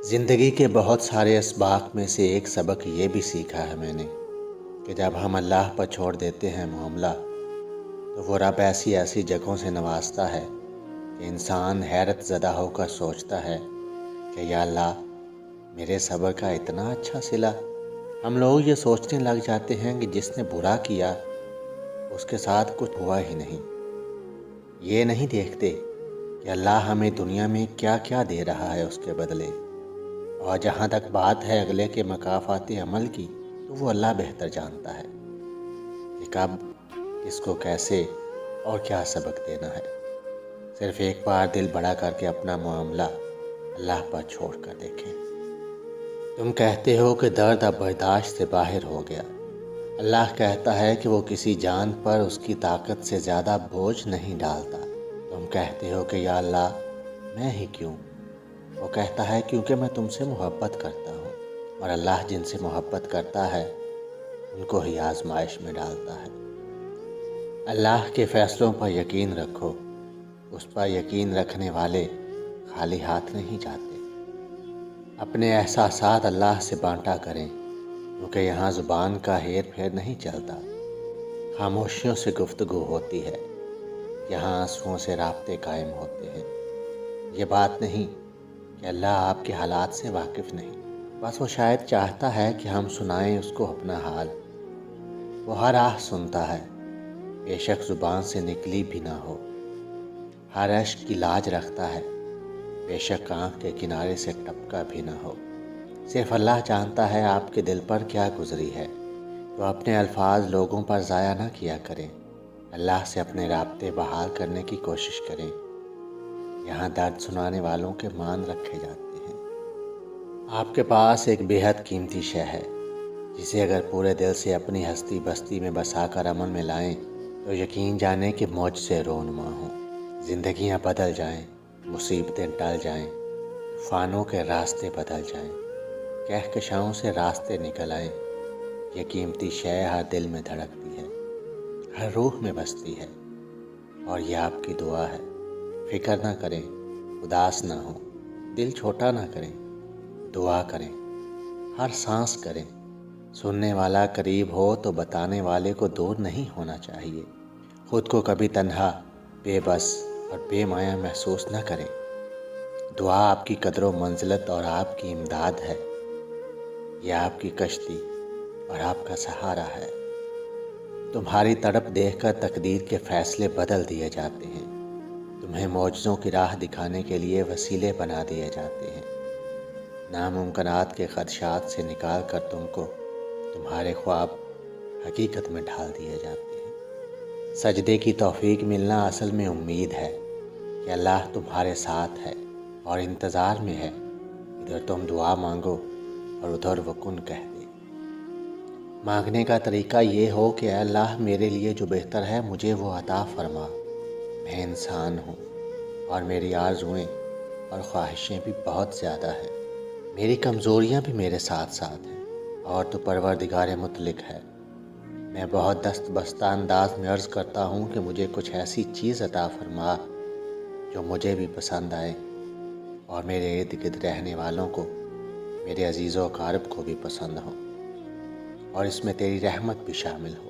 زندگی کے بہت سارے اسباق میں سے ایک سبق یہ بھی سیکھا ہے میں نے کہ جب ہم اللہ پر چھوڑ دیتے ہیں معاملہ تو وہ رب ایسی جگہوں سے نوازتا ہے کہ انسان حیرت زدہ ہو کر سوچتا ہے کہ یا اللہ میرے صبر کا اتنا اچھا صلہ۔ ہم لوگ یہ سوچنے لگ جاتے ہیں کہ جس نے برا کیا اس کے ساتھ کچھ ہوا ہی نہیں۔ یہ نہیں دیکھتے کہ اللہ ہمیں دنیا میں کیا کیا دے رہا ہے اس کے بدلے، اور جہاں تک بات ہے اگلے کے مکافات عمل کی تو وہ اللہ بہتر جانتا ہے کہ کب کس کو کیسے اور کیا سبق دینا ہے۔ صرف ایک بار دل بڑا کر کے اپنا معاملہ اللہ پر چھوڑ کر دیکھیں۔ تم کہتے ہو کہ درد اب برداشت سے باہر ہو گیا۔ اللہ کہتا ہے کہ وہ کسی جان پر اس کی طاقت سے زیادہ بوجھ نہیں ڈالتا۔ تم کہتے ہو کہ یا اللہ میں ہی کیوں؟ وہ کہتا ہے کیونکہ میں تم سے محبت کرتا ہوں، اور اللہ جن سے محبت کرتا ہے ان کو ہی آزمائش میں ڈالتا ہے۔ اللہ کے فیصلوں پر یقین رکھو، اس پر یقین رکھنے والے خالی ہاتھ نہیں جاتے۔ اپنے احساسات اللہ سے بانٹا کریں، کیونکہ یہاں زبان کا ہیر پھیر نہیں چلتا، خاموشیوں سے گفتگو ہوتی ہے، یہاں آنسوؤں سے رابطے قائم ہوتے ہیں۔ یہ بات نہیں کہ اللہ آپ کے حالات سے واقف نہیں، بس وہ شاید چاہتا ہے کہ ہم سنائیں اس کو اپنا حال۔ وہ ہر آہ سنتا ہے، بے شک زبان سے نکلی بھی نہ ہو، ہر اشک کی لاج رکھتا ہے، بے شک آنکھ کے کنارے سے ٹپکا بھی نہ ہو۔ صرف اللہ جانتا ہے آپ کے دل پر کیا گزری ہے، تو اپنے الفاظ لوگوں پر ضائع نہ کیا کریں۔ اللہ سے اپنے رابطے بحال کرنے کی کوشش کریں، یہاں درد سنانے والوں کے مان رکھے جاتے ہیں۔ آپ کے پاس ایک بے حد قیمتی شے ہے، جسے اگر پورے دل سے اپنی ہستی بستی میں بسا کر عمل میں لائیں تو یقین جانیں کہ معجزے رونما ہوں۔ زندگیاں بدل جائیں، مصیبتیں ٹل جائیں، طوفانوں کے راستے بدل جائیں، کہکشاؤں سے راستے نکل آئیں، یہ قیمتی شے ہر دل میں دھڑکتی ہے، ہر روح میں بستی ہے، اور یہ آپ کی دعا ہے۔ فکر نہ کریں، اداس نہ ہوں، دل چھوٹا نہ کریں، دعا کریں، ہر سانس کریں۔ سننے والا قریب ہو تو بتانے والے کو دور نہیں ہونا چاہیے۔ خود کو کبھی تنہا، بے بس اور بے مایہ محسوس نہ کریں۔ دعا آپ کی قدر و منزلت اور آپ کی امداد ہے، یہ آپ کی کشتی اور آپ کا سہارا ہے۔ تمہاری تڑپ دیکھ کر تقدیر کے فیصلے بدل دیے جاتے ہیں، تمہیں معجزوں کی راہ دکھانے کے لیے وسیلے بنا دیے جاتے ہیں، ناممکنات کے خدشات سے نکال کر تم کو تمہارے خواب حقیقت میں ڈھال دیے جاتے ہیں۔ سجدے کی توفیق ملنا اصل میں امید ہے کہ اللہ تمہارے ساتھ ہے اور انتظار میں ہے، ادھر تم دعا مانگو اور ادھر وہ کن کہہ دے۔ مانگنے کا طریقہ یہ ہو کہ اے اللہ میرے لیے جو بہتر ہے مجھے وہ عطا فرما۔ میں انسان ہوں اور میری آرزوئیں اور خواہشیں بھی بہت زیادہ ہیں، میری کمزوریاں بھی میرے ساتھ ساتھ ہیں، اور تو پروردگار مطلق ہے۔ میں بہت دست بستہ انداز میں عرض کرتا ہوں کہ مجھے کچھ ایسی چیز عطا فرما جو مجھے بھی پسند آئے اور میرے ارد گرد رہنے والوں کو، میرے عزیز و اقارب کو بھی پسند ہو، اور اس میں تیری رحمت بھی شامل ہو۔